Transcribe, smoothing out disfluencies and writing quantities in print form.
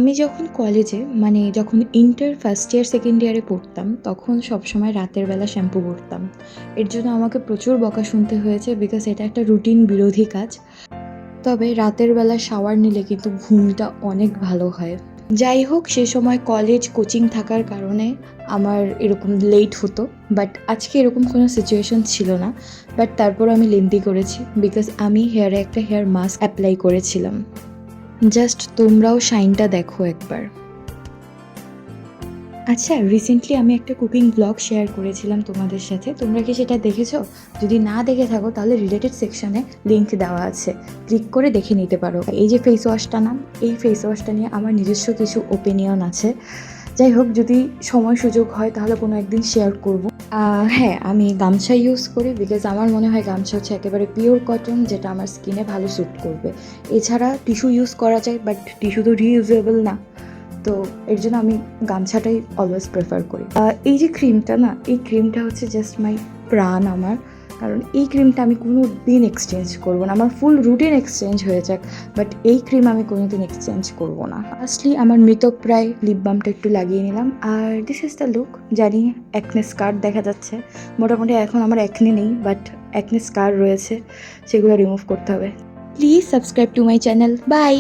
আমি যখন কলেজে যখন ইন্টার ফার্স্ট ইয়ার সেকেন্ড ইয়ারে পড়তাম তখন সবসময় রাতের বেলা শ্যাম্পু করতাম। এর জন্য আমাকে প্রচুর বকা শুনতে হয়েছে বিকজ এটা একটা রুটিন বিরোধী কাজ। তবে রাতের বেলা শাওয়ার নিলে কিন্তু ঘুমটা অনেক ভালো হয়। যাই হোক, সে সময় কলেজ কোচিং থাকার কারণে আমার এরকম লেট হতো, বাট আজকে এরকম কোনো সিচুয়েশন ছিল না। বাট তারপর আমি লেন্দি করেছি বিকজ আমি হেয়ারে একটা হেয়ার মাস্ক অ্যাপ্লাই করেছিলাম। জাস্ট তোমরাও শাইনটা দেখো একবার। আচ্ছা, রিসেন্টলি আমি একটা কুকিং ব্লগ শেয়ার করেছিলাম তোমাদের সাথে। তোমরা কি সেটা দেখেছো? যদি না দেখে থাকো তাহলে রিলেটেড সেকশনে লিংক দেওয়া আছে, ক্লিক করে দেখে নিতে পারো। এই যে ফেস ওয়াশটা নাম, এই ফেস ওয়াশটা নিয়ে আমার নিজস্ব কিছু ওপিনিয়ন আছে। যাই হোক, যদি সময় সুযোগ হয় তাহলে কোনো একদিন শেয়ার করব। হ্যাঁ, আমি গামছা ইউজ করি বিকজ আমার মনে হয় গামছা হচ্ছে একেবারে পিওর কটন, যেটা আমার স্কিনে ভালো স্যুট করবে। এছাড়া টিস্যু ইউজ করা যায়, বাট টিস্যু তো রিইউজেবল না, তো এর জন্য আমি গামছাটাই অলওয়েজ প্রেফার করি। এই যে ক্রিমটা না, এই ক্রিমটা হচ্ছে জাস্ট মাই প্রাণ আমার। কারণ এই ক্রিমটা আমি কোনো দিন এক্সচেঞ্জ করবো না। আমার ফুল রুটিন এক্সচেঞ্জ হয়ে যাক, বাট এই ক্রিম আমি কোনো দিন এক্সচেঞ্জ করবো না। ফার্স্টলি আমার মৃতপ্রায় লিপ বামটা একটু লাগিয়ে নিলাম। আর দিস ইজ দ্য লুক। জানি অ্যাকনে স্কার দেখা যাচ্ছে, মোটামুটি এখন আমার অ্যাকনে নেই, বাট অ্যাকনে স্কার রয়েছে, সেগুলো রিমুভ করতে হবে। Please subscribe to my channel. By.